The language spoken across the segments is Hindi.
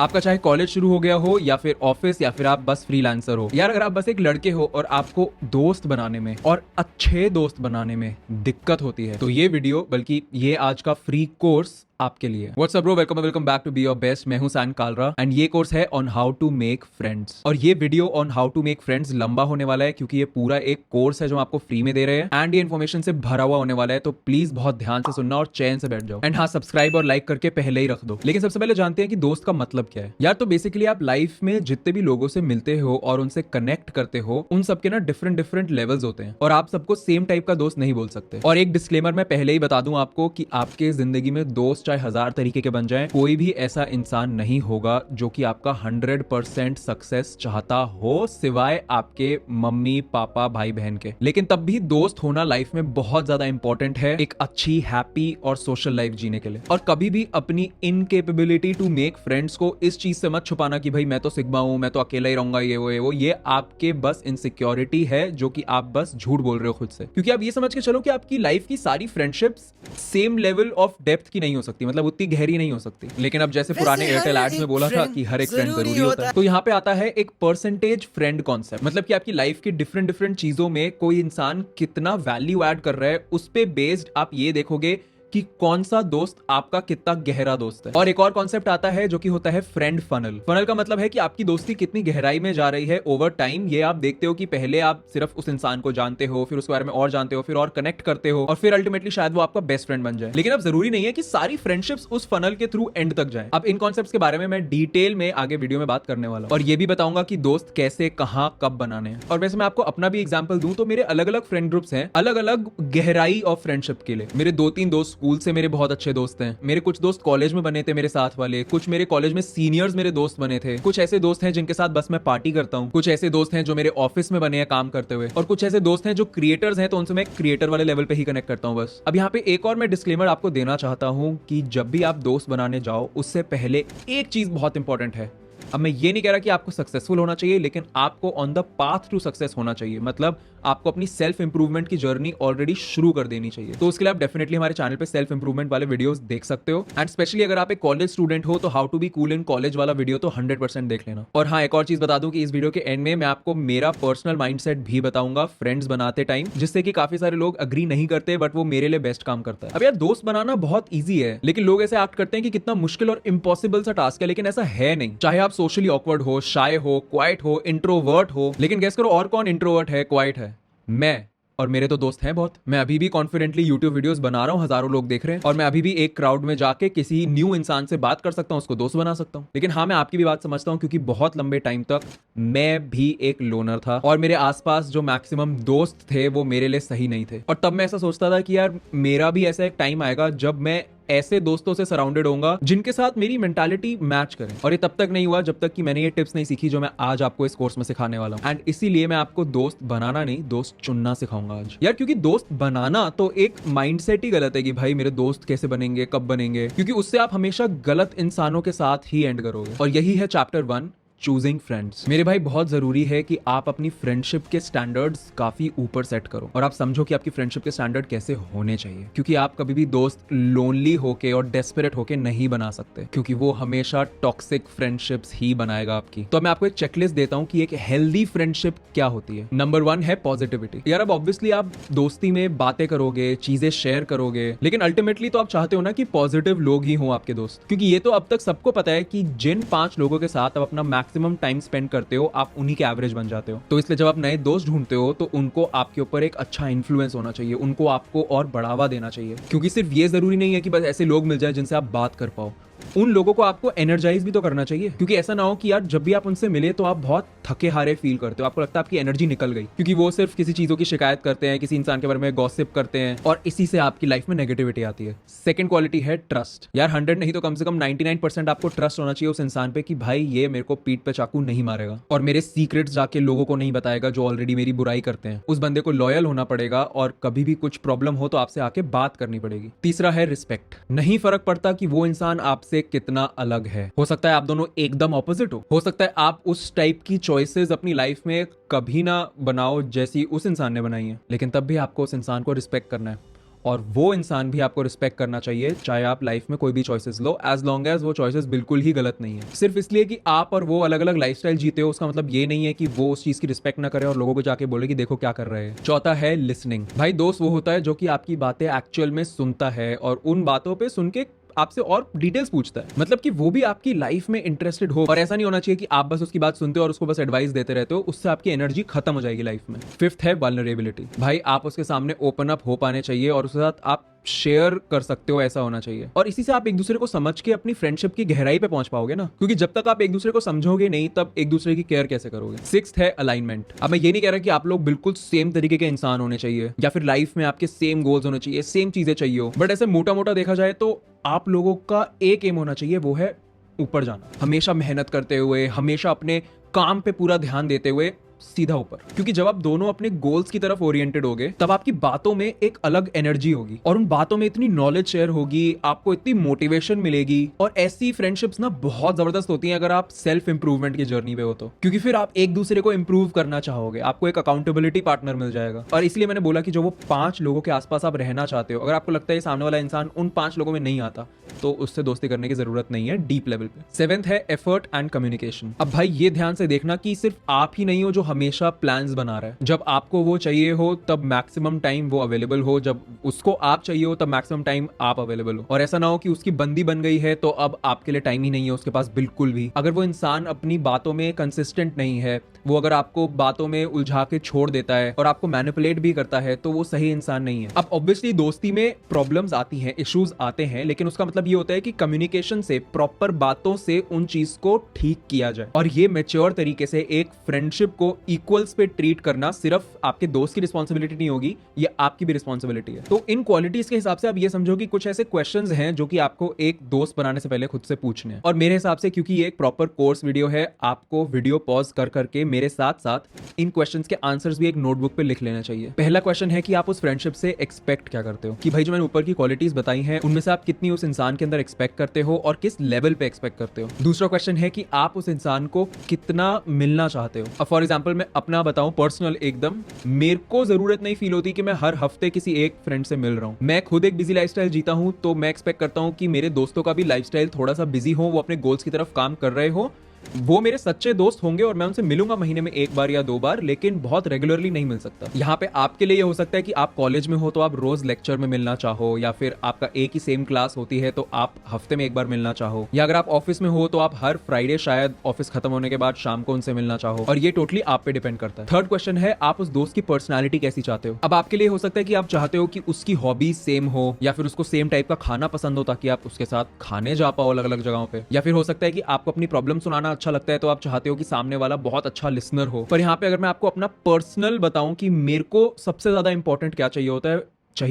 आपका चाहे कॉलेज शुरू हो गया हो या फिर ऑफिस या फिर आप बस फ्रीलांसर हो, यार अगर आप बस एक लड़के हो और आपको दोस्त बनाने में और अच्छे दोस्त बनाने में दिक्कत होती है, तो ये वीडियो बल्कि ये आज का फ्री कोर्स आपके लिए। What's up bro, welcome back to be your best. मैं हूं सैन कालरा एंड ये कोर्स है on how to make friends. और ये video on how to make friends लंबा होने वाला है क्योंकि ये पूरा एक कोर्स है जो आपको फ्री में दे रहे हैं एंड ये इन्फॉर्मेशन से भरा हुआ होने वाला है, तो प्लीज बहुत ध्यान से सुनना और चैन से बैठ जाओ। एंड हाँ, सब्सक्राइब और लाइक करके पहले ही रख दो। लेकिन सबसे पहले जानते हैं कि दोस्त का मतलब क्या है। यार तो बेसिकली आप लाइफ में जितने भी लोगों से मिलते हो और उनसे कनेक्ट करते हो, उन सबके ना डिफरेंट डिफरेंट लेवल्स होते हैं और आप सबको सेम टाइप का दोस्त नहीं बोल सकते। और एक डिस्क्लेमर मैं पहले ही बता दूं आपको कि आपके जिंदगी में दोस्त चाहे 1000 तरीके के बन जाए, कोई भी ऐसा इंसान नहीं होगा जो कि आपका 100% सक्सेस चाहता हो, सिवाय आपके मम्मी पापा भाई बहन के। लेकिन तब भी दोस्त होना लाइफ में बहुत ज्यादा इंपॉर्टेंट है एक अच्छी हैप्पी और सोशल लाइफ जीने के लिए। और कभी भी अपनी इनकेपेबिलिटी टू मेक फ्रेंड्स को इस चीज से मत छुपाना कि भाई मैं तो सिग्मा हूं, मैं तो अकेला ही रहूंगा, ये आपके बस इनसिक्योरिटी है जो कि आप बस झूठ बोल रहे हो खुद से। क्योंकि आप ये समझ के चलो कि आपकी लाइफ की सारी friendships same level of depth की नहीं हो सकती, मतलब उतनी गहरी नहीं हो सकती। लेकिन अब जैसे पुराने एयरटेल एड्स में बोला था कि हर एक फ्रेंड जरूरी होता है, तो यहाँ पे आता है एक परसेंटेज फ्रेंड कॉन्सेप्ट। मतलब कि आपकी लाइफ की डिफरेंट डिफरेंट चीजों में कोई इंसान कितना वैल्यू ऐड कर रहा है, उस पे बेस्ड आप ये देखोगे कि कौन सा दोस्त आपका कितना गहरा दोस्त है। और एक और कॉन्सेप्ट आता है जो कि होता है फ्रेंड फनल। फनल का मतलब है कि आपकी दोस्ती कितनी गहराई में जा रही है ओवर टाइम। ये आप देखते हो कि पहले आप सिर्फ उस इंसान को जानते हो, फिर उसके बारे में और जानते हो, फिर और कनेक्ट करते हो और फिर अल्टीमेटली शायद वो आपका बेस्ट फ्रेंड बन जाए। लेकिन अब जरूरी नहीं है कि सारी फ्रेंडशिप्स उस फनल के थ्रू एंड तक जाए। अब इन कॉन्सेप्ट्स के बारे में मैं डिटेल में आगे वीडियो में बात करने वाला हूं और ये भी बताऊंगा कि दोस्त कैसे, कहां, कब बनाने हैं। और वैसे मैं आपको अपना भी एग्जांपल दूं तो मेरे अलग अलग फ्रेंड ग्रुप्स हैं, अलग अलग गहराई ऑफ फ्रेंडशिप के लिए। मेरे 2-3 दोस्त स्कूल से मेरे बहुत अच्छे दोस्त हैं, मेरे कुछ दोस्त कॉलेज में बने थे मेरे साथ वाले, कुछ मेरे कॉलेज में सीनियर्स मेरे दोस्त बने थे, कुछ ऐसे दोस्त हैं जिनके साथ बस मैं पार्टी करता हूं, कुछ ऐसे दोस्त हैं जो मेरे ऑफिस में बने हैं काम करते हुए, और कुछ ऐसे दोस्त हैं जो क्रिएटर्स हैं तो उनसे मैं क्रिएटर वाले लेवल पे ही कनेक्ट करता हूं बस। अब यहाँ पे एक और मैं डिस्क्लेमर आपको देना चाहता हूं कि जब भी आप दोस्त बनाने जाओ उससे पहले एक चीज बहुत इंपॉर्टेंट है। अब मैं ये नहीं कह रहा कि आपको सक्सेसफुल होना चाहिए, लेकिन आपको on the path to success होना चाहिए। मतलब आपको अपनी सेल्फ इंप्रूवमेंट की जर्नी ऑलरेडी शुरू कर देनी चाहिए। तो उसके लिए आप डेफिनेटली हमारे चैनल पे सेल्फ इंप्रूवमेंट वाले वीडियोस देख सकते हो। एंड स्पेशली अगर आप एक कॉलेज स्टूडेंट हो तो how to be cool in college वाला वीडियो तो 100% देख लेना। और हाँ, एक और चीज बता दूं कि इस वीडियो के एंड में मैं आपको मेरा पर्सनल माइंडसेट भी बताऊंगा फ्रेंड्स बनाते टाइम, जिससे कि काफी सारे लोग अग्री नहीं करते बट वो मेरे लिए बेस्ट काम करता है। अब यार दोस्त बनाना बहुत ईजी है, लेकिन लोग ऐसे एक्ट करते हैं कि कितना मुश्किल और इम्पॉसिबल सा टास्क है, लेकिन ऐसा है नहीं। चाहे आप सोशली ऑकवर्ड हो, शाय हो, क्वाइट हो, इंट्रोवर्ट हो, लेकिन गेस करो और कौन इंट्रोवर्ट है, क्वाइट है? मैं। और मेरे तो दोस्त हैं बहुत। मैं अभी भी कॉन्फिडेंटली यूट्यूब वीडियोस बना रहा हूं, हजारों लोग देख रहे हैं, और मैं अभी भी एक क्राउड में जाके किसी न्यू इंसान से बात कर सकता हूं, उसको दोस्त बना सकता हूं। लेकिन हाँ, मैं आपकी भी बात समझता हूं क्योंकि बहुत लंबे टाइम तक मैं भी एक लोनर था और मेरे आसपास जो मैक्सिमम दोस्त थे वो मेरे लिए सही नहीं थे। और तब मैं ऐसा सोचता था कि यार मेरा भी ऐसा एक टाइम आएगा जब मैं ऐसे दोस्तों से सराउंडेड होऊंगा जिनके साथ मेरी मेंटालिटी मैच करे। और ये तब तक नहीं हुआ जब तक कि मैंने ये टिप्स नहीं सीखी जो मैं आज आपको इस कोर्स में सिखाने वाला हूं। एंड इसीलिए मैं आपको दोस्त बनाना नहीं, दोस्त चुनना सिखाऊंगा आज। यार क्योंकि दोस्त बनाना तो एक माइंडसेट ही गलत है कि भाई मेरे दोस्त कैसे बनेंगे, कब बनेंगे, क्योंकि उससे आप हमेशा गलत इंसानों के साथ ही एंड करोगे। और यही है चैप्टर 1, चूजिंग फ्रेंड्स। मेरे भाई बहुत जरूरी है कि आप अपनी फ्रेंडशिप के स्टैंडर्ड्स काफी ऊपर सेट करो और आप समझो कि आपकी फ्रेंडशिप के स्टैंडर्ड कैसे होने चाहिए, क्योंकि आप कभी भी दोस्त लोनली होके और डेस्परेट होके नहीं बना सकते, क्योंकि वो हमेशा टॉक्सिक फ्रेंडशिप्स ही बनाएगा आपकी। तो मैं आपको एक चेकलिस्ट देता हूं कि एक हेल्दी फ्रेंडशिप क्या होती है। नंबर 1 है पॉजिटिविटी। यार अब ऑब्वियसली आप दोस्ती में बातें करोगे, चीजें शेयर करोगे, लेकिन अल्टीमेटली तो आप चाहते हो ना कि पॉजिटिव लोग ही हो आपके दोस्त, क्योंकि ये तो अब तक सबको पता है कि जिन 5 लोगों के साथ आप अपना मैक्सिमम टाइम स्पेंड करते हो आप उन्हीं के एवरेज बन जाते हो। तो इसलिए जब आप नए दोस्त ढूंढते हो तो उनको आपके ऊपर एक अच्छा इन्फ्लुएंस होना चाहिए, उनको आपको और बढ़ावा देना चाहिए। क्योंकि सिर्फ ये जरूरी नहीं है कि बस ऐसे लोग मिल जाए जिनसे आप बात कर पाओ, उन लोगों को आपको एनर्जाइज भी तो करना चाहिए। क्योंकि ऐसा ना हो कि यार जब भी आप उनसे मिले तो आप बहुत थके हारे फील करते हो, आपको लगता है आपकी एनर्जी निकल गई, क्योंकि वो सिर्फ किसी चीजों की शिकायत करते हैं, किसी इंसान के बारे में गॉसिप करते हैं और इसी से आपकी लाइफ में नेगेटिविटी आती है। सेकंड क्वालिटी है ट्रस्ट। यार 100 नहीं तो कम से कम 99% आपको ट्रस्ट होना चाहिए उस इंसान पे कि भाई ये मेरे को पीठ पे चाकू नहीं मारेगा और मेरे सीक्रेट्स जाके लोगों को नहीं बताएगा जो ऑलरेडी मेरी बुराई करते हैं। उस बंदे को लॉयल होना पड़ेगा और कभी भी कुछ प्रॉब्लम हो तो आपसे आके बात करनी पड़ेगी। तीसरा है रिस्पेक्ट। नहीं फर्क पड़ता कि वो इंसान आपसे कितना अलग है, हो सकता है आप दोनों एकदम ऑपोजिट हो सकता है आप उस टाइप की चॉइसेस अपनी लाइफ में कभी ना बनाओ जैसी उस इंसान ने बनाई है, लेकिन तब भी आपको उस इंसान को रिस्पेक्ट करना है। और वो इंसान भी आपको रिस्पेक्ट करना चाहिए, चाहे आप लाइफ में कोई भी चॉइसेस लो, एज लॉन्ग एज वो चॉइसेस बिल्कुल ही गलत नहीं है। सिर्फ इसलिए कि आप और वो अलग अलग लाइफस्टाइल जीते हो उसका मतलब ये नहीं है कि वो उस चीज की रिस्पेक्ट ना करे और लोगों को जाके बोले कि देखो क्या कर रहे हैं। चौथा है लिसनिंग। भाई दोस्त वो होता है जो कि आपकी बातें एक्चुअल में सुनता है और उन बातों पे सुन के आपसे और डिटेल्स पूछता है, मतलब कि वो भी आपकी लाइफ में इंटरेस्टेड हो। और ऐसा नहीं होना चाहिए कि आप बस उसकी बात सुनते हो और उसको बस एडवाइस देते रहते हो, उससे आपकी एनर्जी खत्म हो जाएगी लाइफ में। फिफ्थ है वल्नरेबिलिटी। भाई आप उसके सामने ओपन अप हो पाने चाहिए और उसके साथ आप शेयर कर सकते हो, ऐसा होना चाहिए। और इसी से आप एक दूसरे को समझ के अपनी फ्रेंडशिप की गहराई पे पहुंच पाओगे ना, क्योंकि जब तक आप एक दूसरे को समझोगे नहीं तब एक दूसरे की केयर कैसे करोगे। सिक्स्थ है अलाइनमेंट। अब मैं ये नहीं कह रहा कि आप लोग बिल्कुल सेम तरीके के इंसान होने चाहिए या फिर लाइफ में आपके सेम गोल्स होने चाहिए, सेम चीजें चाहिए हो, बट ऐसे मोटा मोटा देखा जाए तो आप लोगों का एक एम होना चाहिए, वो है ऊपर जाना। हमेशा मेहनत करते हुए, हमेशा अपने काम पे पूरा ध्यान देते हुए सीधा ऊपर। क्योंकि जब आप दोनों अपने गोल्स की तरफ ओरिएंटेड होगे तब आपकी बातों में एक अलग एनर्जी होगी और उन बातों में इतनी नॉलेज शेयर होगी, आपको इतनी मोटिवेशन मिलेगी। और ऐसी फ्रेंडशिप्स ना बहुत जबरदस्त होती हैं अगर आप सेल्फ इंप्रूवमेंट की जर्नी पे हो तो, क्योंकि फिर आप एक दूसरे को इंप्रूव करना चाहोगे, आपको एक अकाउंटेबिलिटी पार्टनर मिल जाएगा। और इसलिए मैंने बोला कि जो वो 5 लोगों के आसपास आप रहना चाहते हो, अगर आपको लगता है सामने वाला इंसान उन 5 लोगों में नहीं आता तो उससे दोस्ती करने की जरूरत नहीं है डीप लेवल पे। सेवेंथ है एफर्ट एंड कम्युनिकेशन। अब भाई ये ध्यान से देखना कि सिर्फ आप ही नहीं हो जो हमेशा प्लान्स बना रहा है। जब आपको वो चाहिए हो तब मैक्सिमम टाइम वो अवेलेबल हो, जब उसको आप चाहिए हो तब मैक्सिमम टाइम आप अवेलेबल हो। और ऐसा ना हो कि उसकी बंदी बन गई है तो अब आपके लिए टाइम ही नहीं है उसके पास बिल्कुल भी। अगर वो इंसान अपनी बातों में कंसिस्टेंट नहीं है, वो अगर आपको बातों में उलझा के छोड़ देता है और आपको मैनिपुलेट भी करता है तो वो सही इंसान नहीं है। अब ऑब्वियसली दोस्ती में प्रॉब्लम्स आती हैं, इश्यूज आते हैं, लेकिन उसका मतलब ये होता है कि कम्युनिकेशन से, प्रॉपर बातों से उन चीज को ठीक किया जाए। और ये मैच्योर तरीके से एक फ्रेंडशिप को इक्वल्स पे ट्रीट करना सिर्फ आपके दोस्त की रिस्पॉन्सिबिलिटी नहीं होगी, ये आपकी भी रिस्पॉन्सिबिलिटी है। तो इन क्वालिटीज के हिसाब से आप ये समझो कि कुछ ऐसे क्वेश्चंस हैं जो कि आपको एक दोस्त बनाने से पहले खुद से पूछने हैं। और मेरे हिसाब से क्योंकि ये एक प्रॉपर कोर्स वीडियो है, आपको वीडियो पॉज कर करके मेरे साथ साथ इन क्वेश्चंस के आंसर्स भी एक नोटबुक पे लिख लेना चाहिए। पहला क्वेश्चन है कि आप उस फ्रेंडशिप से एक्सपेक्ट क्या करते हो, कि भाई जो मैंने ऊपर की क्वालिटीज बताई हैं उनमें से आप कितनी उस इंसान के अंदर एक्सपेक्ट करते हो और किस लेवल पे एक्सपेक्ट करते हो। दूसरा क्वेश्चन है कि आप उस इंसान को कितना मिलना चाहते हो। अब फॉर एग्जांपल मैं अपना बताऊं, पर्सनल एकदम, मेरे को जरूरत नहीं फील होती कि मैं हर हफ्ते किसी एक फ्रेंड से मिल रहा हूं। मैं खुद एक बिजी लाइफस्टाइल जीता हूं तो मैं एक्सपेक्ट करता हूं कि मेरे दोस्तों का भी लाइफस्टाइल थोड़ा सा बिजी हो, वो अपने गोल्स की तरफ काम कर रहे हो, वो मेरे सच्चे दोस्त होंगे और मैं उनसे मिलूंगा महीने में 1 बार या 2 बार, लेकिन बहुत रेगुलरली नहीं मिल सकता। यहाँ पे आपके लिए ये हो सकता है कि आप कॉलेज में हो तो आप रोज लेक्चर में मिलना चाहो, या फिर आपका एक ही सेम क्लास होती है तो आप हफ्ते में 1 बार मिलना चाहो, या अगर आप ऑफिस में हो तो आप हर फ्राइडे शायद ऑफिस खत्म होने के बाद शाम को उनसे मिलना चाहो। और ये टोटली आप पे डिपेंड करता है। थर्ड क्वेश्चन है आप उस दोस्त की पर्सनैलिटी कैसी चाहते हो। अब आपके लिए हो सकता है कि आप चाहते हो कि उसकी हॉबीज सेम हो, या फिर उसको सेम टाइप का खाना पसंद हो ताकि आप उसके साथ खाने जा पाओ अलग अलग जगहों पे, या फिर हो सकता है कि आपको अपनी प्रॉब्लम सुनाना अच्छा लगता है तो आप चाहते हो कि सामने वाला बहुत अच्छा लिसनर हो। पर यहाँ पे अगर मैं आपको अपना पर्सनल बताऊं कि मेरे को सबसे ज्यादा इंपॉर्टेंट क्या चाहिए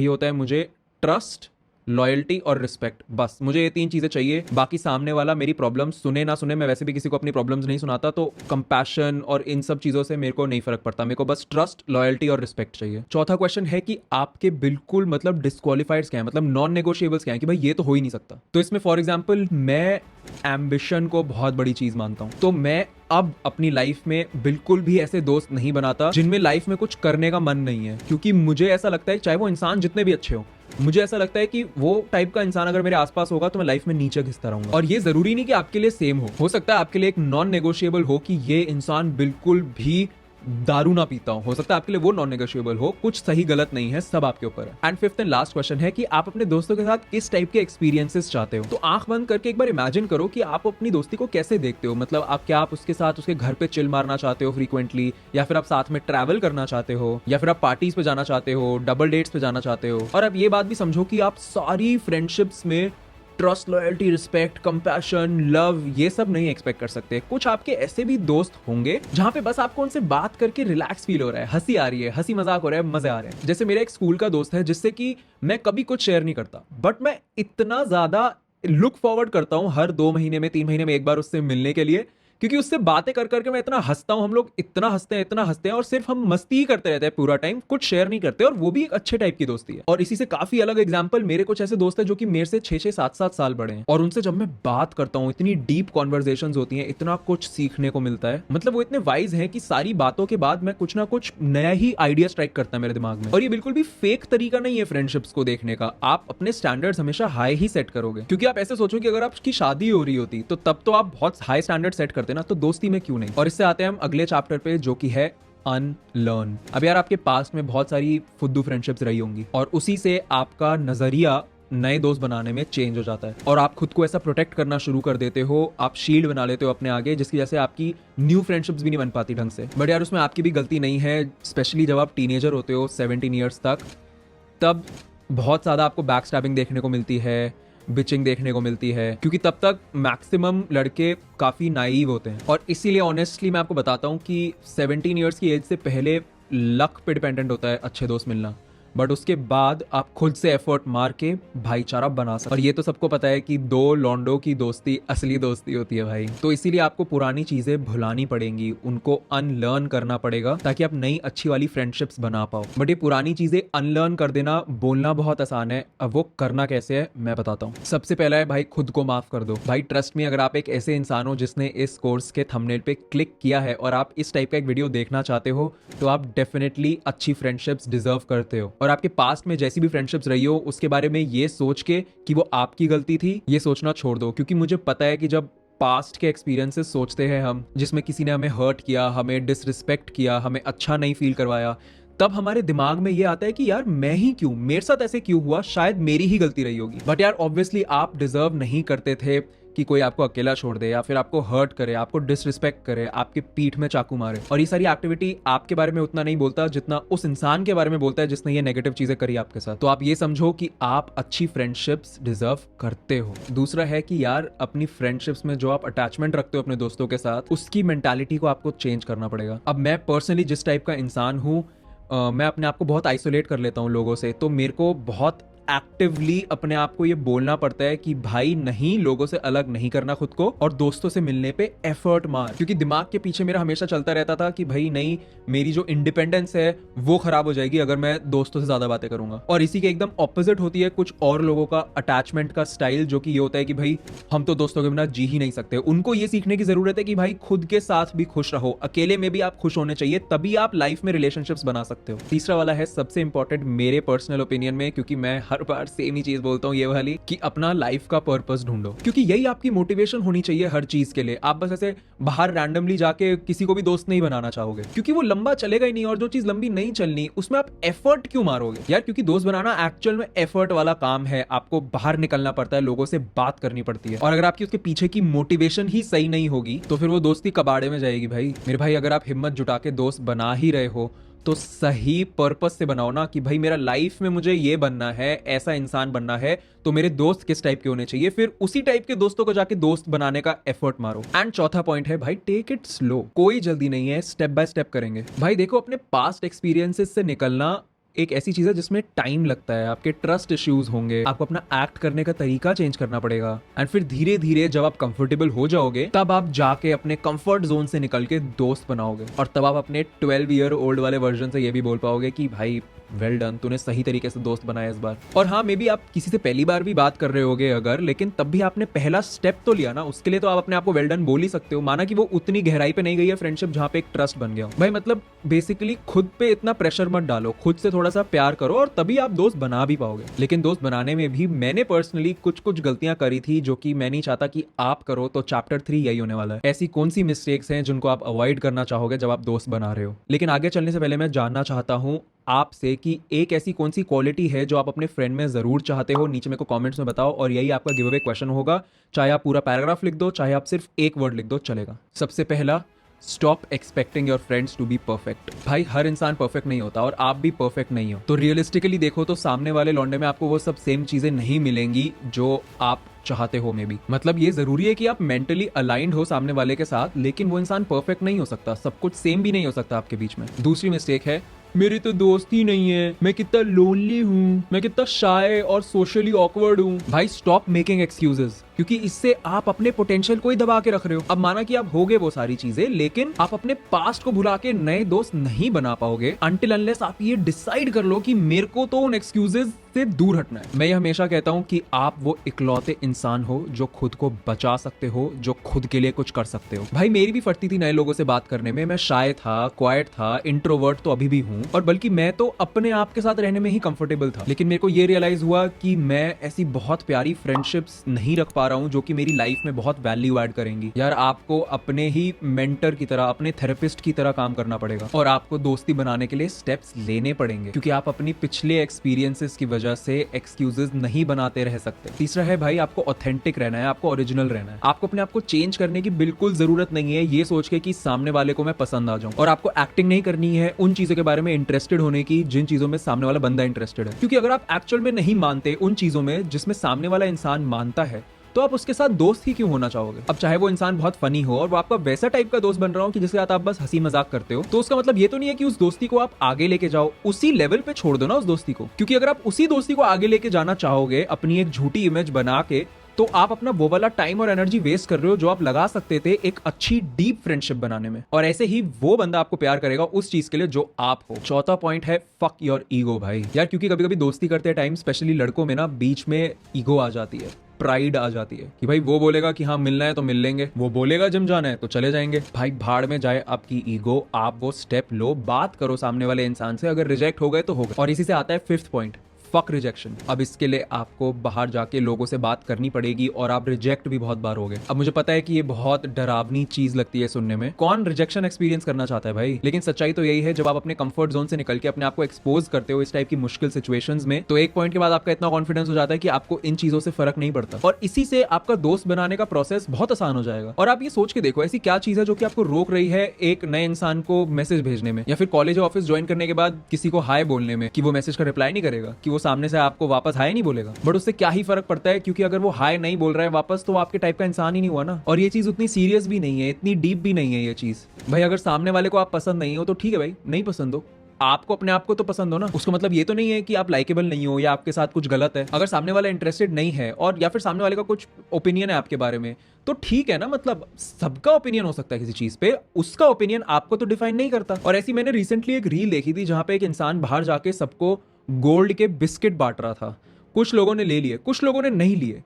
होता है मुझे ट्रस्ट, लॉयल्टी और रिस्पेक्ट। बस मुझे ये 3 चीजें चाहिए। बाकी सामने वाला मेरी प्रॉब्लम सुने ना सुने, मैं वैसे भी किसी को अपनी प्रॉब्लम्स नहीं सुनाता, तो कंपैशन और इन सब चीजों से मेरे को नहीं फर्क पड़ता। मेरे को बस ट्रस्ट, लॉयल्टी और रिस्पेक्ट चाहिए। चौथा क्वेश्चन है कि आपके बिल्कुल मतलब डिस्क्वालीफाइड्स क्या है, मतलब नॉन नेगोशिएबल्स क्या है, कि भाई ये तो हो ही नहीं सकता। तो इसमें फॉर एग्जाम्पल मैं एम्बिशन को बहुत बड़ी चीज मानता हूं, तो मैं अब अपनी लाइफ में बिल्कुल भी ऐसे दोस्त नहीं बनाता जिनमें लाइफ में कुछ करने का मन नहीं है। क्योंकि मुझे ऐसा लगता है चाहे वो इंसान जितने भी अच्छे हो, मुझे ऐसा लगता है कि वो टाइप का इंसान अगर मेरे आसपास होगा तो मैं लाइफ में नीचे घिसता रहूंगा। और ये जरूरी नहीं कि आपके लिए सेम हो सकता है आपके लिए एक नॉन नेगोशिएबल हो कि ये इंसान बिल्कुल भी दारू ना पीता हो सकता है आपके लिए वो नॉन नेगोशिएबल हो। कुछ सही गलत नहीं है, सब आपके ऊपर है। And fifth and last question है कि आप अपने दोस्तों के साथ किस टाइप के एक्सपीरियंसेस चाहते हो। तो आंख बंद करके एक बार इमेजिन करो कि आप अपनी दोस्ती को कैसे देखते हो। मतलब आप उसके साथ उसके घर पे चिल मारना चाहते हो फ्रीक्वेंटली, या फिर आप साथ में ट्रैवल करना चाहते हो, या फिर आप पार्टीज पे जाना चाहते हो, डबल डेट्स पे जाना चाहते हो। और अब ये बात भी समझो कि आप सारी फ्रेंडशिप्स में trust, loyalty, respect, compassion, love, ये सब नहीं एक्सपेक्ट कर सकते। कुछ आपके ऐसे भी दोस्त होंगे जहां पे बस आपको उनसे बात करके रिलैक्स फील हो रहा है, हंसी आ रही है, हंसी मजाक हो रहा है, मजे आ रहे हैं। जैसे मेरा एक स्कूल का दोस्त है जिससे कि मैं कभी कुछ शेयर नहीं करता, बट मैं इतना ज्यादा लुक फॉरवर्ड करता हूं हर 2 महीने में, 3 महीने में एक बार उससे मिलने के लिए, क्योंकि उससे बातें कर करके मैं इतना हंसता हूँ, हम लोग इतना हंसते हैं और सिर्फ हम मस्ती ही करते रहते हैं पूरा टाइम, कुछ शेयर नहीं करते, और वो भी एक अच्छे टाइप की दोस्ती है। और इसी से काफी अलग एग्जाम्पल, मेरे कुछ ऐसे दोस्त हैं जो कि मेरे से 6-6, 7-7 साल बड़े हैं, और उनसे जब मैं बात करता हूँ इतनी डीप कॉन्वर्जेशन होती है, इतना कुछ सीखने को मिलता है। मतलब वो इतने वाइज हैं कि सारी बातों के बाद मैं कुछ ना कुछ नया ही आइडिया स्ट्राइक करता है मेरे दिमाग में। और ये बिल्कुल भी फेक तरीका नहीं है फ्रेंडशिप्स को देखने का। आप अपने स्टैंडर्ड्स हमेशा हाई ही सेट करोगे, क्योंकि आप ऐसे सोचो कि अगर आपकी शादी हो रही होती तो तब तो आप बहुत हाई स्टैंडर्ड सेट करते ना, तो दोस्ती में क्यों नहीं। और इससे आते हैं हम अगले चैप्टर पे, जो कि है अनलर्न। अब यार आपके पास में बहुत सारी फुद्दू फ्रेंडशिप्स रही होंगी, और उसी से आपका नजरिया नए दोस्त बनाने में चेंज हो जाता है, और आप खुद को ऐसा प्रोटेक्ट करना शुरू कर देते हो, आप शील्ड बना लेते हो अपने आगे, जिसकी वजह से आपकी न्यू फ्रेंडशिप्स भी नहीं बन पाती ढंग से। बट यार उसमें आपकी भी गलती नहीं है, स्पेशली जब आप टीनेजर होते हो 17 ईयर्स तक, तब बहुत ज़्यादा आपको बैक स्टैबिंग देखने को मिलती है, बिचिंग देखने को मिलती है, क्योंकि तब तक मैक्सिमम लड़के काफ़ी नाइव होते हैं। और इसीलिए ऑनेस्टली मैं आपको बताता हूँ कि 17 ईयर्स की एज से पहले लक पे डिपेंडेंट होता है अच्छे दोस्त मिलना, बट उसके बाद आप खुद से एफर्ट मार के भाईचारा बना सकते। और ये तो सबको पता है कि दो लॉन्डो की दोस्ती असली दोस्ती होती है भाई। तो इसीलिए आपको पुरानी चीजें भुलानी पड़ेंगी, उनको अनलर्न करना पड़ेगा, ताकि आप नई अच्छी वाली फ्रेंडशिप्स बना पाओ। बट ये पुरानी चीजें अनलर्न कर देना, बोलना बहुत आसान है, अब वो करना कैसे है मैं बताता हूँ। सबसे पहला है भाई, खुद को माफ कर दो। भाई ट्रस्ट में, अगर आप एक ऐसे इंसान हो जिसने इस कोर्स के थंबनेल पे क्लिक किया है और आप इस टाइप का एक वीडियो देखना चाहते हो, तो आप डेफिनेटली अच्छी फ्रेंडशिप्स डिजर्व करते हो। और आपके पास्ट में जैसी भी फ्रेंडशिप्स रही हो, उसके बारे में ये सोच के कि वो आपकी गलती थी, ये सोचना छोड़ दो। क्योंकि मुझे पता है कि जब पास्ट के एक्सपीरियंसेस सोचते हैं हम, जिसमें किसी ने हमें हर्ट किया, हमें डिसरिस्पेक्ट किया, हमें अच्छा नहीं फील करवाया, तब हमारे दिमाग में ये आता है कि यार मैं ही क्यों, मेरे साथ ऐसे क्यों हुआ, शायद मेरी ही गलती रही होगी। बट यार ऑब्वियसली आप डिजर्व नहीं करते थे कि कोई आपको अकेला छोड़ दे, या फिर आपको हर्ट करे, आपको डिसरिस्पेक्ट करे, आपके पीठ में चाकू मारे। और ये सारी एक्टिविटी आपके बारे में उतना नहीं बोलता जितना उस इंसान के बारे में बोलता है जिसने ये नेगेटिव चीजें करी आपके साथ। तो आप ये समझो कि आप अच्छी फ्रेंडशिप्स डिजर्व करते हो। दूसरा है कि यार अपनी फ्रेंडशिप्स में जो आप अटैचमेंट रखते हो अपने दोस्तों के साथ, उसकी मेंटालिटी को आपको चेंज करना पड़ेगा। अब मैं पर्सनली जिस टाइप का इंसान हूँ, मैं अपने आप को बहुत आइसोलेट कर लेता हूँ लोगों से, तो मेरे को बहुत एक्टिवली अपने आप को ये बोलना पड़ता है कि भाई नहीं, लोगों से अलग नहीं करना खुद को, और दोस्तों से मिलने पे एफर्ट मार। क्योंकि दिमाग के पीछे मेरा हमेशा चलता रहता था कि भाई नहीं, मेरी जो इंडिपेंडेंस है वो खराब हो जाएगी अगर मैं दोस्तों से ज्यादा बातें करूंगा। और इसी के एकदम ऑपोजिट होती है कुछ और लोगों का अटैचमेंट का स्टाइल, जो कि ये होता है कि भाई हम तो दोस्तों के बिना जी ही नहीं सकते। उनको ये सीखने की जरूरत है कि भाई खुद के साथ भी खुश रहो, अकेले में भी आप खुश होने चाहिए, तभी आप लाइफ में रिलेशनशिप्स बना सकते हो। तीसरा वाला है सबसे इंपॉर्टेंट मेरे पर्सनल ओपिनियन में, क्योंकि मैं हर बार सेम ही चीज बोलता हूँ ये वाली, कि अपना लाइफ का पर्पस ढूंढो। क्योंकि यही आपकी मोटिवेशन होनी चाहिए हर चीज के लिए। आप बस ऐसे बाहर रैंडमली जाके किसी को भी दोस्त नहीं बनाना चाहोगे, क्योंकि वो लंबा चलेगा ही नहीं, और जो चीज लंबी नहीं चलनी उसमें आप एफर्ट क्यों मारोगे यार। क्योंकि दोस्त बनाना एक्चुअल में एफर्ट वाला काम है, आपको बाहर निकलना पड़ता है, लोगों से बात करनी पड़ती है। और अगर आपकी उसके पीछे की मोटिवेशन ही सही नहीं होगी, तो फिर वो दोस्ती कबाड़े में जाएगी भाई। मेरे भाई अगर आप हिम्मत जुटा के दोस्त बना ही रहे हो, तो सही पर्पस से बनाओ ना, कि भाई मेरा लाइफ में मुझे ये बनना है, ऐसा इंसान बनना है, तो मेरे दोस्त किस टाइप के होने चाहिए, फिर उसी टाइप के दोस्तों को जाके दोस्त बनाने का एफर्ट मारो। एंड चौथा पॉइंट है भाई, टेक इट स्लो। कोई जल्दी नहीं है, स्टेप बाय स्टेप करेंगे। भाई देखो, अपने पास्ट एक्सपीरियंसेस से निकलना एक ऐसी चीज है जिसमें टाइम लगता है, आपके ट्रस्ट इश्यूज होंगे, आपको अपना एक्ट करने का तरीका चेंज करना पड़ेगा, एंड फिर धीरे धीरे जब आप कंफर्टेबल हो जाओगे, तब आप जाके अपने कंफर्ट जोन से निकल के दोस्त बनाओगे। और तब आप अपने 12 ईयर ओल्ड वाले वर्जन से ये भी बोल पाओगे कि भाई वेल डन, तूने सही तरीके से दोस्त बनाया इस बार। और हाँ, मे बी आप किसी से पहली बार भी बात कर रहे होगे अगर, लेकिन तब भी आपने पहला स्टेप तो लिया ना, उसके लिए तो आप अपने आप को वेल डन बोल ही सकते हो। माना कि वो उतनी गहराई पे नहीं गई है फ्रेंडशिप जहाँ पे एक ट्रस्ट बन गया हो। भाई मतलब बेसिकली खुद पे इतना प्रेशर मत डालो, खुद से थोड़ा सा प्यार करो, और तभी आप दोस्त बना भी पाओगे। लेकिन दोस्त बनाने में भी मैंने पर्सनली कुछ कुछ गलतियां करी थी, जो कि मैं नहीं चाहता कि आप करो। तो चैप्टर 3 यही होने वाला है, ऐसी कौन सी मिस्टेक्स हैं जिनको आप अवॉइड करना चाहोगे जब आप दोस्त बना रहे हो। लेकिन आगे चलने से पहले मैं जानना चाहता हूँ आपसे कि एक ऐसी कौन सी क्वालिटी है जो आप अपने फ्रेंड में जरूर चाहते हो। नीचे मेरे को कमेंट्स में बताओ, और यही आपका गिव अवे क्वेश्चन होगा। चाहे आप पूरा पैराग्राफ लिख दो, चाहे आप सिर्फ एक वर्ड लिख दो, चलेगा। सबसे पहला, stop expecting your friends to be perfect. भाई हर इंसान परफेक्ट नहीं होता, और आप भी परफेक्ट नहीं हो। तो रियलिस्टिकली देखो तो सामने वाले लौंडे में आपको वो सब सेम चीजें नहीं मिलेंगी जो आप चाहते हो। में भी मतलब ये जरूरी है कि आप मेंटली अलाइंड हो सामने वाले के साथ, लेकिन वो इंसान परफेक्ट नहीं हो सकता, सब कुछ सेम भी नहीं हो सकता आपके बीच में। दूसरी मिस्टेक है, मेरे तो दोस्त ही नहीं है, मैं कितना लोनली हूँ, मैं कितना शाय और सोशली ऑकवर्ड हूँ। भाई स्टॉप मेकिंग एक्सक्यूजेस, क्योंकि इससे आप अपने पोटेंशियल को ही दबा के रख रहे हो। अब माना कि आप होगे वो सारी चीजें, लेकिन आप अपने पास्ट को भुला के नए दोस्त नहीं बना पाओगे अनटिल अनलेस आप ये डिसाइड कर लो कि मेरे को तो उन एक्सक्यूजेस से दूर हटना है। मैं ये हमेशा कहता हूं कि आप वो इकलौते इंसान हो जो खुद को बचा सकते हो, जो खुद के लिए कुछ कर सकते हो। भाई मेरी भी फटती थी नए लोगों से बात करने में, मैं शाय था, क्वाइट था, इंट्रोवर्ट तो अभी भी हूं, और बल्कि मैं तो अपने आप के साथ रहने में ही कंफर्टेबल था। लेकिन मेरे को ये रियलाइज हुआ कि मैं ऐसी बहुत प्यारी फ्रेंडशिप्स नहीं रख पा रहा हूं जो कि मेरी लाइफ में बहुत वैल्यू ऐड करेंगी। यार आपको अपने ही मेंटर की तरह, अपने थेरेपिस्ट की तरह काम करना पड़ेगा और आपको दोस्ती बनाने के लिए स्टेप्स लेने पड़ेंगे, क्योंकि आप अपनी पिछले एक्सपीरियंसेस की वजह से एक्सक्यूजेस नहीं बनाते रह सकते। तीसरा है भाई आपको ऑथेंटिक रहना है, आपको ओरिजिनल रहना है। आपको अपने आप को चेंज करने की बिल्कुल जरूरत नहीं है ये सोच के कि सामने वाले को मैं पसंद आ जाऊं, और आपको एक्टिंग नहीं करनी है उन चीजों के बारे में इंटरेस्टेड होने की जिन चीजों में सामने वाला बंदा इंटरेस्टेड है। क्योंकि अगर आप एक्चुअल में नहीं मानते उन चीजों में जिसमें सामने वाला इंसान मानता है, तो आप उसके साथ दोस्त ही क्यों होना चाहोगे। अब चाहे वो इंसान बहुत फनी हो और वो आपका वैसा टाइप का दोस्त बन रहा हो कि जिसके साथ आप बस हंसी मजाक करते हो, तो उसका मतलब ये तो नहीं है कि उस दोस्ती को आप आगे लेके जाओ, उसी लेवल पे छोड़ दो ना उस दोस्ती को। क्योंकि अगर आप उसी दोस्ती को आगे लेके जाना चाहोगे अपनी एक झूठी इमेज बना के, तो आप अपना वो वाला टाइम और एनर्जी वेस्ट कर रहे हो जो आप लगा सकते थे एक अच्छी डीप फ्रेंडशिप बनाने में। और ऐसे ही वो बंदा आपको प्यार करेगा उस चीज के लिए जो आप हो। चौथा पॉइंट है फक योर ईगो भाई। यार क्योंकि कभी कभी दोस्ती करते टाइम स्पेशली लड़कों में ना बीच में ईगो आ जाती है, प्राइड आ जाती है कि भाई वो बोलेगा कि हाँ मिलना है तो मिल लेंगे, वो बोलेगा जिम जाना है तो चले जाएंगे। भाई भाड़ में जाए आपकी ईगो, आप वो स्टेप लो, बात करो सामने वाले इंसान से, अगर रिजेक्ट हो गए तो हो गए। और इसी से आता है फिफ्थ पॉइंट, फक रिजेक्शन। अब इसके लिए आपको बाहर जाके लोगों से बात करनी पड़ेगी और आप रिजेक्ट भी बहुत बार हो गए। अब मुझे पता है कि ये बहुत डरावनी चीज लगती है सुनने में, कौन रिजेक्शन एक्सपीरियंस करना चाहता है भाई, लेकिन सच्चाई तो यही है जब आप अपने कंफर्ट जोन से निकल के अपने आप को एक्सपोज करते हो इस टाइप की मुश्किल सिचुएशंस में, तो एक पॉइंट के बाद आपका इतना कॉन्फिडेंस हो जाता है कि आपको इन चीजों से फर्क नहीं पड़ता, और इसी से आपका दोस्त बनाने का प्रोसेस बहुत आसान हो जाएगा। और आप ये सोच के देखो ऐसी क्या चीज है जो कि आपको रोक रही है एक नए इंसान को मैसेज भेजने में, या फिर कॉलेज या ऑफिस ज्वाइन करने के बाद किसी को हाय बोलने में, कि वो मैसेज का रिप्लाई नहीं करेगा, कि वो सामने से आपको वापस हाय नहीं बोलेगा। बट उससे क्या ही फर्क पड़ता है, क्योंकि अगर वो हाय नहीं बोल रहा है वापस, तो वो आपके टाइप का इंसान ही नहीं हुआ ना। और ये चीज उतनी सीरियस भी नहीं है, इतनी डीप भी नहीं है ये चीज। भाई अगर सामने वाले को आप पसंद नहीं हो तो ठीक है भाई, नहीं पसंद हो, आपको अपने आप को तो पसंद हो ना। उसका मतलब ये तो नहीं है कि आप लाइकेबल नहीं हो या आपके साथ कुछ गलत है। अगर सामने वाला इंटरेस्टेड नहीं है और या फिर सामने वाले का कुछ ओपिनियन है आपके बारे में, तो ठीक है ना, मतलब सबका ओपिनियन हो सकता है किसी चीज पे, उसका ओपिनियन आपको तो डिफाइन नहीं करता। और ऐसी मैंने रिसेंटली एक रील देखी थी जहां पे एक इंसान बाहर जाके सबको गोल्ड के बिस्किट बांट रहा था। कुछ लोगों ने ले लिए, कुछ लोगों ने नहीं लिए,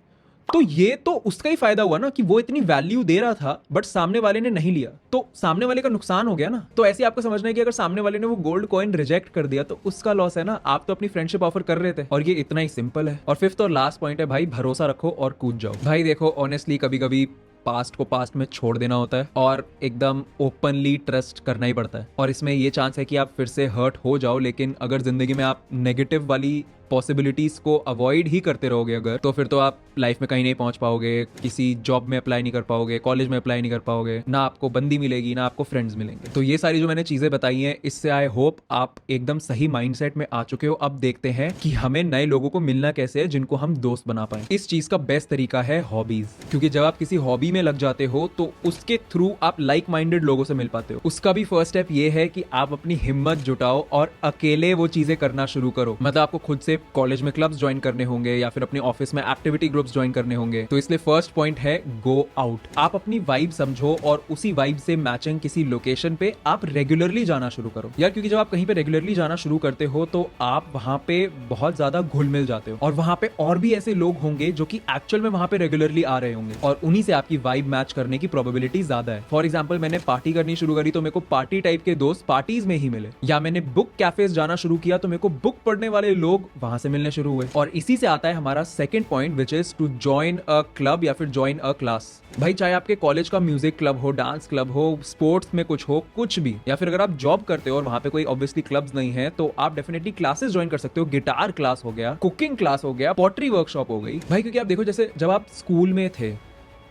तो ये तो उसका ही फायदा हुआ ना कि वो इतनी वैल्यू दे रहा था बट सामने वाले ने नहीं लिया, तो सामने वाले का नुकसान हो गया ना। तो ऐसे आपको समझना है कि अगर सामने वाले ने वो गोल्ड कॉइन रिजेक्ट कर दिया तो उसका लॉस है ना, आप तो अपनी फ्रेंडशिप ऑफर कर रहे थे। और ये इतना ही सिंपल है। और फिफ्थ और लास्ट पॉइंट है भाई, भरोसा रखो और कूद जाओ। भाई देखो ऑनेस्टली कभी कभी पास्ट को पास्ट में छोड़ देना होता है और एकदम ओपनली ट्रस्ट करना ही पड़ता है। और इसमें ये चांस है कि आप फिर से हर्ट हो जाओ, लेकिन अगर जिंदगी में आप नेगेटिव वाली पॉसिबिलिटीज को अवॉइड ही करते रहोगे अगर, तो फिर तो आप लाइफ में कहीं नहीं पहुंच पाओगे, किसी जॉब में अप्लाई नहीं कर पाओगे, कॉलेज में अप्लाई नहीं कर पाओगे, ना आपको बंदी मिलेगी ना आपको फ्रेंड्स मिलेंगे। तो ये सारी जो मैंने चीजें बताई हैं, इससे आई होप आप एकदम सही माइंडसेट में आ चुके हो। अब देखते हैं कि हमें नए लोगों को मिलना कैसे है जिनको हम दोस्त बना पाए। इस चीज का बेस्ट तरीका है हॉबीज, क्योंकि जब आप किसी हॉबी में लग जाते हो तो उसके थ्रू आप लाइक माइंडेड लोगों से मिल पाते हो। उसका भी फर्स्ट स्टेप ये है कि आप अपनी हिम्मत जुटाओ और अकेले वो चीजें करना शुरू करो। मतलब आपको खुद से कॉलेज में क्लब्स ज्वाइन करने होंगे या फिर अपने ऑफिस में एक्टिविटी ग्रुप्स ज्वाइन करने होंगे। तो इसलिए फर्स्ट पॉइंट है गो आउट। आप अपनी वाइब समझो और उसी वाइब से मैचिंग किसी लोकेशन पे आप रेगुलरली जाना शुरू करो यार, क्योंकि जब आप कहीं पे रेगुलरली जाना शुरू करते हो तो आप वहां पे बहुत ज्यादा घुल मिल जाते हो और वहां पे और भी ऐसे लोग होंगे जो कि एक्चुअल में वहां पे रेगुलरली आ रहे होंगे और उन्हीं से आपकी वाइब मैच करने की प्रोबेबिलिटी ज्यादा है। फॉर एग्जाम्पल मैंने पार्टी करनी शुरू करी तो मेरे को पार्टी टाइप के दोस्त पार्टीज में ही मिले, या मैंने बुक कैफेज जाना शुरू किया तो मेरे को बुक पढ़ने वाले लोग वहां से मिलने शुरू हुए। और इसी से आता है हमारा second point which is to join a club या फिर जॉइन अ क्लास। भाई चाहे आपके कॉलेज का म्यूजिक क्लब हो, डांस क्लब हो, स्पोर्ट्स में कुछ हो, कुछ भी, या फिर अगर आप जॉब करते हो और वहां पे कोई ऑब्वियसली क्लब्स नहीं है तो आप डेफिनेटली क्लासेस ज्वाइन कर सकते हो। गिटार क्लास हो गया, कुकिंग क्लास हो गया, पॉटरी वर्कशॉप हो गई। भाई क्योंकि आप देखो जैसे जब आप स्कूल में थे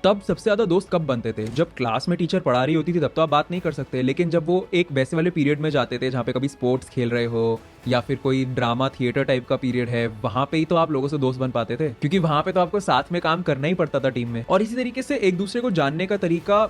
तब सबसे ज्यादा दोस्त कब बनते थे? जब क्लास में टीचर पढ़ा रही होती थी तब तो आप बात नहीं कर सकते, लेकिन जब वो एक वैसे वाले पीरियड में जाते थे जहाँ पे कभी स्पोर्ट्स खेल रहे हो या फिर कोई ड्रामा थिएटर टाइप का पीरियड है, वहां पे ही तो आप लोगों से दोस्त बन पाते थे, क्योंकि वहां पे तो आपको साथ में काम करना ही पड़ता था टीम में। और इसी तरीके से एक दूसरे को जानने का तरीका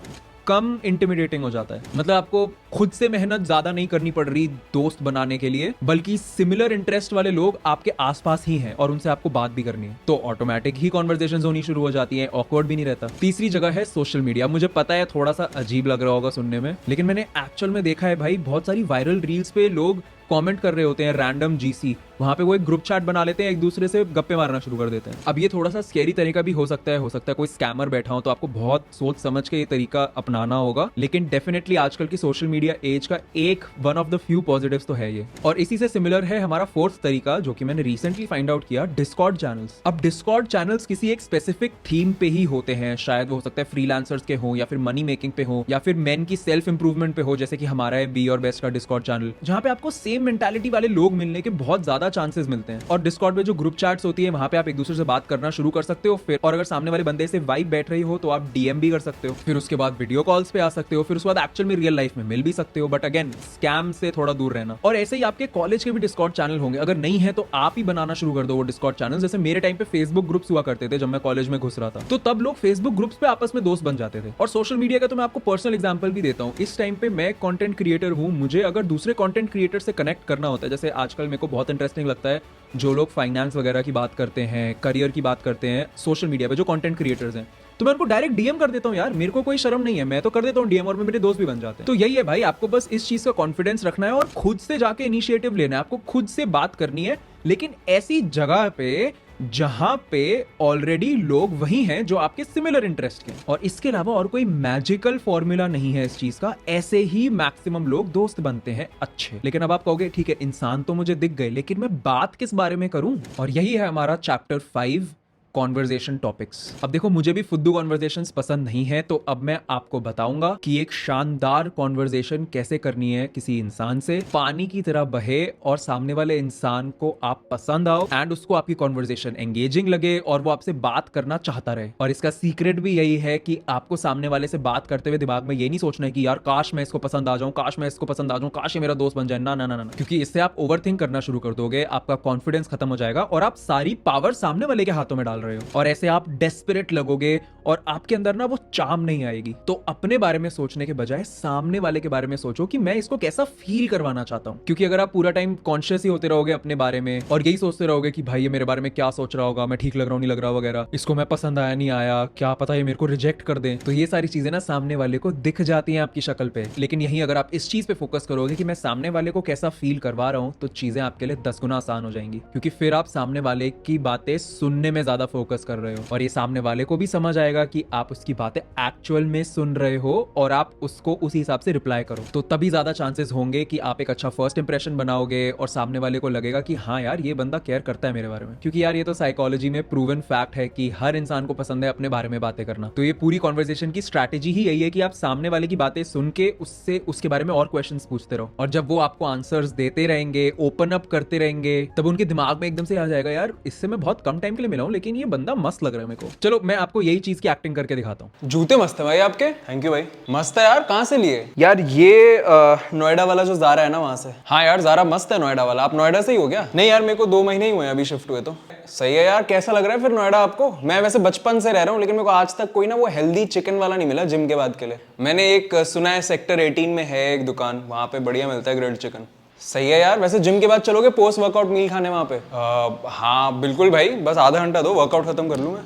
कम इंटिमिडेटिंग हो जाता है। मतलब आपको खुद से मेहनत ज्यादा नहीं करनी पड़ रही दोस्त बनाने के लिए, बल्कि सिमिलर इंटरेस्ट वाले लोग आपके आसपास ही हैं और उनसे आपको बात भी करनी है, तो ऑटोमेटिक ही कॉन्वर्सेशंस होनी शुरू हो जाती है, ऑकवर्ड भी नहीं रहता। तीसरी जगह है सोशल मीडिया। मुझे पता है थोड़ा सा अजीब लग रहा होगा सुनने में, लेकिन मैंने एक्चुअल में देखा है भाई, बहुत सारी वायरल रील्स पे लोग कमेंट कर रहे होते हैं रैंडम जीसी, वहां पे वो एक ग्रुप चैट बना लेते हैं, एक दूसरे से गप्पे मारना शुरू कर देते हैं। अब ये थोड़ा सा स्कैरी तरीका भी हो सकता है कोई स्कैमर बैठा हो, तो आपको बहुत सोच समझ के ये तरीका अपनाना होगा, लेकिन डेफिनेटली आजकल की सोशल मीडिया एज का एक one of the few positives तो है ये। और इसी से सिमिलर है हमारा फोर्थ तरीका, जो कि मैंने रिसेंटली फाइंड आउट किया, डिस्कॉर्ड चैनल्स। अब डिस्कॉर्ड चैनल्स किसी एक स्पेसिफिक थीम पे ही होते हैं, शायद वो हो सकता है फ्रीलांसर्स के हो, या फिर मनी मेकिंग पे हो, या फिर मेन की सेल्फ इंप्रूवमेंट पे हो, जैसे कि हमारा है बी और बेस्ट का डिस्कॉर्ड चैनल, जहां पे आपको सेम मेंटालिटी वाले लोग मिलने के बहुत ज्यादा चांसेस मिलते हैं। और डिस्कॉर्ड में जो ग्रुप चैट्स होती है, वहां पे आप एक दूसरे से बात करना शुरू कर सकते हो, फिर और अगर सामने वाले बंदे से वाइब बैठ रही हो तो आप डीएम भी कर सकते हो, फिर उसके बाद वीडियो कॉल्स पे आ सकते हो, फिर उसके बाद एक्चुअल में रियल लाइफ में मिल भी सकते हो, बट अगेन स्कैम से थोड़ा दूर रहना। और ऐसे ही आपके कॉलेज के भी डिस्कॉर्ड चैनल होंगे, अगर नहीं है तो आप ही बनाना शुरू कर दो वो डिस्कॉर्ड चैनल। जैसे मेरे टाइम पे फेसबुक ग्रुप्स हुआ करते थे जब मैं कॉलेज में घुस रहा था, तो तब लोग फेसबुक ग्रुप्स पे आपस में दोस्त बन जाते थे। और सोशल मीडिया का तो मैं आपको पर्सनल एग्जांपल भी देता हूँ। इस टाइम पे मैं कंटेंट क्रिएटर हूँ, मुझे अगर दूसरे कंटेंट क्रिएटर से कनेक्ट करना होता है, जैसे आजकल मेरे को बहुत इंटरेस्टिंग लगता है जो लोग फाइनेंस वगैरह की बात करते हैं, करियर की बात करते हैं सोशल मीडिया पे, जो कंटेंट क्रिएटर्स हैं, तो मैं उनको डायरेक्ट डीएम कर देता हूँ यार, मेरे को कोई शर्म नहीं है, मैं तो कर देता हूँ डीएम और मेरे दोस्त भी बन जाते हैं। तो यही है भाई, आपको बस इस चीज का कॉन्फिडेंस रखना है और खुद से जाके इनिशिएटिव लेना है, आपको खुद से बात करनी है, लेकिन ऐसी जगह पे जहां पे ऑलरेडी लोग वही हैं जो आपके सिमिलर इंटरेस्ट के। और इसके अलावा और कोई मैजिकल फॉर्मूला नहीं है इस चीज का, ऐसे ही मैक्सिमम लोग दोस्त बनते हैं अच्छे। लेकिन अब आप कहोगे ठीक है, इंसान तो मुझे दिख गए, लेकिन मैं बात किस बारे में करूं? और यही है हमारा चैप्टर 5, कॉन्वर्जेशन टॉपिक्स। अब देखो, मुझे भी फुद्दू कॉन्वर्जेशंस पसंद नहीं है, तो अब मैं आपको बताऊंगा कि एक शानदार कॉन्वर्जेशन कैसे करनी है किसी इंसान से, पानी की तरह बहे और सामने वाले इंसान को आप पसंद आओ एंड उसको आपकी कॉन्वर्जेशन एंगेजिंग लगे और वो आपसे बात करना चाहता रहे। और इसका सीक्रेट भी यही है कि आपको सामने वाले से बात करते हुए दिमाग में ये नहीं सोचना है कि यार काश मैं इसको पसंद आ जाऊं, काश मैं इसको पसंद आ जाऊं, काश ये मेरा दोस्त बन जाए। ना ना ना ना, क्योंकि इससे आप ओवरथिंक करना शुरू कर दोगे, आपका कॉन्फिडेंस खत्म हो जाएगा और आप सारी पावर सामने वाले के हाथों में डाल रहे हो, और ऐसे आप डेस्परेट लगोगे और आपके अंदर ना वो चार्म नहीं आएगी। तो अपने बारे में सोचने के बजाय सामने वाले के बारे में सोचो कि मैं इसको कैसा फील करवाना चाहता हूं। क्योंकि अगर आप पूरा टाइम कॉन्शियस ही होते रहोगे अपने बारे में और यही सोचते रहोगे कि भाई ये मेरे बारे में क्या सोच रहा होगा, मैं ठीक लग रहा हूं नहीं लग रहा वगैरह, इसको मैं पसंद आया नहीं आया, क्या पता ये मेरे को रिजेक्ट कर दे, तो ये सारी चीजें ना सामने वाले को दिख जाती हैं आपकी शक्ल पे। लेकिन यही अगर आप इस चीज पे फोकस करोगे कि मैं सामने वाले को कैसा फील करवा रहा हूं, तो चीजें आपके लिए 10 गुना आसान हो जाएंगी, क्योंकि फिर आप सामने वाले की बातें सुनने में ज्यादा फोकस कर रहे हो और ये सामने वाले को भी समझ आएगा कि आप उसकी बातें एक्चुअल में सुन रहे हो और आप उसको उसी हिसाब से रिप्लाई करो। तो तभी ज्यादा चांसेस होंगे कि आप एक अच्छा फर्स्ट इंप्रेशन बनाओगे और सामने वाले को लगेगा कि हाँ यार ये बंदा केयर करता है मेरे बारे में। क्योंकि यार ये तो साइकोलॉजी में प्रूवन फैक्ट है कि हर इंसान को पसंद है अपने बारे में बातें करना। तो ये पूरी कॉन्वर्सेशन की स्ट्रैटेजी ही यही है कि आप सामने वाले की बातें सुन के उससे उसके बारे में और क्वेश्चंस पूछते रहो, और जब वो आपको आंसर्स देते रहेंगे, ओपन अप करते रहेंगे, तब उनके दिमाग में एकदम से आ जाएगा यार इससे मैं बहुत कम टाइम के लिए मिला हूं, लेकिन ये बंदा मस्त लग रहा है मेरे को। चलो मैं आपको यही चीज की एक्टिंग करके दिखाता हूँ। जूते मस्त है भाई आपके। थैंक यू भाई, मस्त है यार। कहाँ से लिए यार? ये नोएडा वाला जो ज़ारा है ना, वहाँ से। हाँ यार ज़ारा मस्त है नोएडा वाला। आप नोएडा से ही हो क्या? नहीं यार, मेरे को 2 महीने ही हुए अभी शिफ्ट हुए। तो सही है यार। कैसा लग रहा है फिर नोएडा आपको? मैं वैसे बचपन से रह रहा हूँ, लेकिन मेरे को आज तक कोई ना वो हेल्दी चिकन वाला नहीं मिला जिम के बाद के लिए। मैंने एक सुना है सेक्टर 18 में है एक दुकान, वहाँ पे बढ़िया मिलता है ग्रिल्ड चिकन। सही है यार। वैसे जिम के बाद चलोगे पोस्ट वर्कआउट मील खाने वहाँ पे? हाँ बिल्कुल भाई, बस आधा घंटा दो, वर्कआउट खत्म कर लूँ मैं।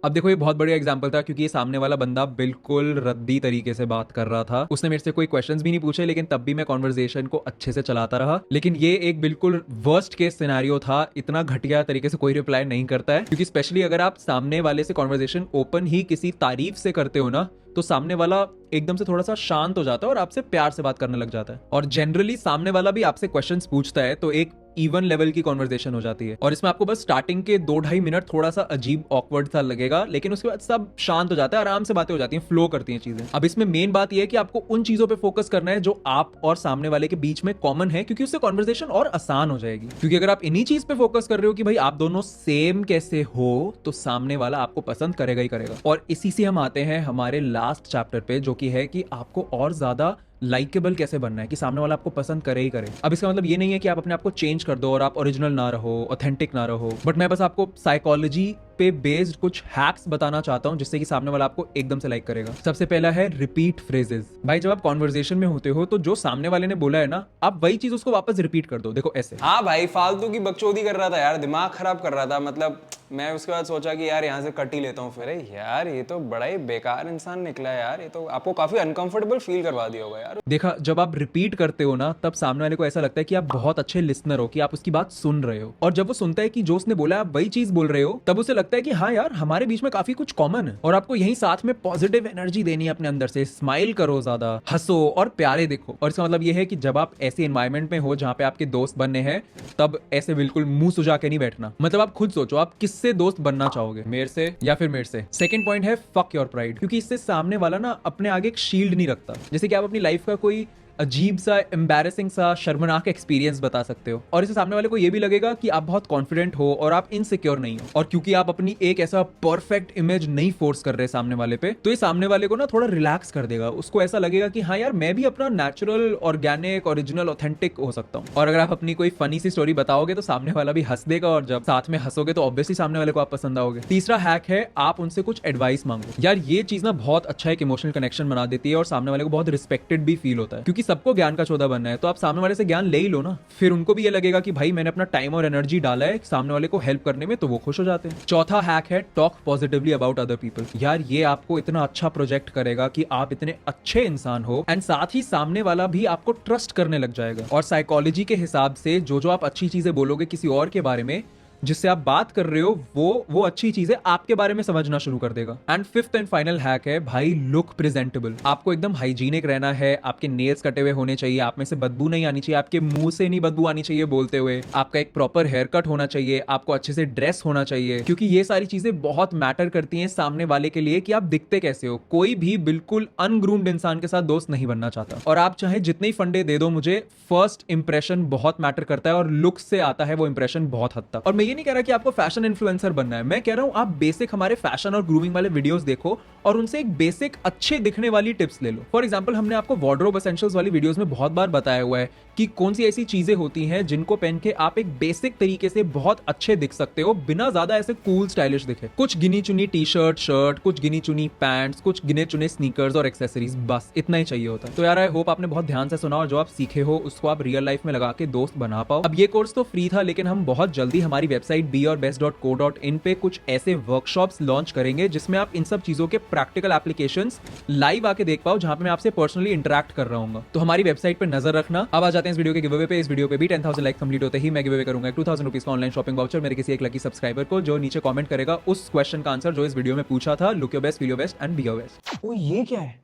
अब देखो, ये बहुत बढ़िया एग्जांपल था, क्योंकि ये सामने वाला बंदा बिल्कुल रद्दी तरीके से बात कर रहा था। उसने मेरे से कोई क्वेश्चंस भी नहीं पूछे, लेकिन तब भी मैं कॉन्वर्सेशन को अच्छे से चलाता रहा। लेकिन ये एक बिल्कुल वर्स्ट केस सिनेरियो था, इतना घटिया तरीके से कोई रिप्लाई नहीं करता है। क्योंकि स्पेशली अगर आप सामने वाले से कॉन्वर्सेशन ओपन ही किसी तारीफ से करते हो ना, तो सामने वाला एकदम से थोड़ा सा शांत हो जाता है और आपसे प्यार से बात करने लग जाता है। और जनरली सामने वाला भी आपसे क्वेश्चंस पूछता है, तो एक इवन लेवल की कॉन्वर्सेशन हो जाती है। और इसमें आपको बस स्टार्टिंग के 2-2.5 मिनट थोड़ा सा अजीब ऑकवर्ड सा लगेगा, लेकिन उसके बाद सब शांत हो जाता है, आराम से बातें हो जाती हैं, फ्लो करती हैं चीजें। अब इसमें मेन बात यह है कि आपको उन चीजों पे फोकस करना है जो आप और सामने वाले के बीच में कॉमन है, क्योंकि उससे कॉन्वर्सेशन और आसान हो जाएगी। क्योंकि अगर आप इन्हीं चीज पे फोकस कर रहे हो कि भाई आप दोनों सेम कैसे हो, तो सामने वाला आपको पसंद करेगा ही करेगा। और इसी से हम आते हैं हमारे लास्ट चैप्टर पे, जो कि है कि आपको और ज्यादा लाइकेबल कैसे बनना है, कि सामने वाला आपको पसंद करे ही करे। अब इसका मतलब ये नहीं है कि आप अपने आप को चेंज कर दो और आप ओरिजिनल ना रहो, ऑथेंटिक ना रहो, बट मैं बस आपको साइकोलॉजी पे बेस्ड कुछ हैक्स बताना चाहता हूं जिससे कि सामने वाला आपको एकदम से लाइक करेगा। सबसे पहला है रिपीट फ्रेजेस। भाई जब आप कॉन्वर्सेशन में होते हो तो जो सामने वाले ने बोला है ना, आप वही चीज उसको वापस रिपीट कर दो। देखो ऐसे। हाँ भाई, फालतू की बकचोदी कर रहा था यार, दिमाग खराब कर रहा था। मतलब मैं उसके बाद सोचा कि यार यहाँ से कट ही लेता हूँ फिर। यार ये तो बड़ा ही बेकार इंसान निकला है यार, ये तो आपको काफी अनकंफर्टेबल फील करवा दिया होगा यार। देखा, जब आप रिपीट करते हो ना तब सामने वाले को ऐसा लगता है कि आप बहुत अच्छे लिसनर हो, कि आप उसकी बात सुन रहे हो। और जब वो सुनता है कि जो उसने बोला आप वही चीज बोल रहे हो, तब उसे लगता है कि हाँ यार हमारे बीच में काफी कुछ कॉमन है। और आपको यही साथ में पॉजिटिव एनर्जी देनी है अपने अंदर से। स्माइल करो, ज्यादा हंसो और प्यारे देखो। और इसका मतलब ये है कि जब आप ऐसे एनवायरमेंट में हो जहाँ पे आपके दोस्त बनने हैं, तब ऐसे बिल्कुल मुंह सुझा के नहीं बैठना। मतलब आप खुद सोचो आप किससे दोस्त बनना चाहोगे, मेरे से या फिर मेरे से। सेकंड पॉइंट है फक योर प्राइड, क्योंकि इससे सामने वाला ना अपने आगे एक शील्ड नहीं रखता। जैसे कि आप अपनी लाइफ का कोई अजीब सा, एम्बैरेसिंग सा, शर्मनाक एक्सपीरियंस बता सकते हो, और इससे सामने वाले को ये भी लगेगा कि आप बहुत कॉन्फिडेंट हो और आप इनसिक्योर नहीं हो। और क्योंकि आप अपनी एक ऐसा परफेक्ट इमेज नहीं फोर्स कर रहे सामने वाले पे, तो ये सामने वाले को ना थोड़ा रिलैक्स कर देगा। उसको ऐसा लगेगा कि हाँ यार मैं भी अपना नेचुरल, ऑर्गेनिक, ओरिजिनल, ऑथेंटिक हो सकता हूँ। और अगर आप अपनी कोई फनी सी स्टोरी बताओगे तो सामने वाला भी हंस देगा, और जब साथ में हंसोगे तो ऑब्वियसली सामने वाले को आप पसंद आओगे। तीसरा हैक है आप उनसे कुछ एडवाइस मांगो। यार ये चीज ना बहुत अच्छा एक इमोशनल कनेक्शन बना देती है और सामने वाले को बहुत रिस्पेक्टेड भी फील होता है, क्योंकि सबको ज्ञान का बनना है। तो आप सामने वाले से ज्ञान ले ही लो ना, फिर उनको भी ये लगेगा कि भाई मैंने अपना टाइम और एनर्जी डाला है सामने वाले को हेल्प करने में, तो वो खुश हो जाते हैं। चौथा हैक है talk positively about other people. यार ये आपको इतना अच्छा प्रोजेक्ट करेगा कि आप इतने अच्छे इंसान हो, एंड साथ ही सामने वाला भी आपको ट्रस्ट करने लग जाएगा। और साइकोलॉजी के हिसाब से जो आप अच्छी चीजें बोलोगे किसी और के बारे में, जिससे आप बात कर रहे हो, वो अच्छी चीजें आपके बारे में समझना शुरू कर देगा। And fifth and final hack है भाई लुक प्रेजेंटेबल। आपको एकदम हाइजीनिक रहना है, आपके नेल्स कटे हुए होने चाहिए, आप में से बदबू नहीं आनी चाहिए, आपके मुंह से नहीं बदबू आनी चाहिए बोलते हुए, आपका एक प्रॉपर हेयर कट होना चाहिए, आपको अच्छे से ड्रेस होना चाहिए, क्योंकि ये सारी चीजें बहुत मैटर करती हैं सामने वाले के लिए कि आप दिखते कैसे हो। कोई भी बिल्कुल अनग्रूम्ड इंसान के साथ दोस्त नहीं बनना चाहता। और आप चाहे जितने ही फंडे दे दो मुझे, फर्स्ट इंप्रेशन बहुत मैटर करता है, और लुक से आता है वो इंप्रेशन बहुत हद तक। और मैं ये नहीं कह रहा कि आपको फैशन इन्फ्लुएंसर बनना है, मैं कह रहा हूं आप बेसिक हमारे फैशन और ग्रूमिंग वाले वीडियोस देखो और उनसे एक बेसिक अच्छे दिखने वाली टिप्स ले लो। फॉर एग्जांपल हमने आपको वार्डरोब एसेंशियल्स वाली वीडियोस में बहुत बार बताया हुआ है कि कौन सी ऐसी चीजें होती हैं जिनको पहन के आप एक बेसिक तरीके से बहुत अच्छे दिख सकते हो, बिना ज्यादा ऐसे कूल स्टाइलिश दिखे। कुछ गिनी चुनी टी शर्ट, शर्ट, कुछ गिनी चुनी पैंट्स, कुछ गिने चुने स्नीकर्स और एक्सेसरीज, बस इतना ही चाहिए होता है। तो यार आई होप आपने बहुत ध्यान से सुना और जो आप सीखे हो उसको आप रियल लाइफ में लगा के दोस्त बना पाओ। अब ये कोर्स तो फ्री था, लेकिन हम बहुत जल्दी हमारी वेबसाइट beyourbest.co.in पे कुछ ऐसे वर्कशॉप्स लॉन्च करेंगे जिसमें आप इन सब चीजों के प्रैक्टिकल एप्लीकेशंस लाइव आके देख पाओ, जहां पे मैं आपसे पर्सनली इंटरेक्ट कर रहा हूँ। तो हमारी वेबसाइट पे नजर रखना। अब आ जाते हैं इस वीडियो के गिव अवे पे। इस वीडियो पे भी 10,000 लाइक कंप्लीट होते ही मैं गिव अवे करूंगा 2,000 रुपीज का ऑनलाइन शॉपिंग वाउचर मेरे किसी एक लकी सब्सक्राइबर को, जो नीचे कमेंट करेगा उस क्वेश्चन का आंसर जो इस वीडियो में पूछा था, look your best, feel your best and be your best. ओ ये क्या है?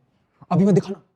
अभी मैं दिखाना।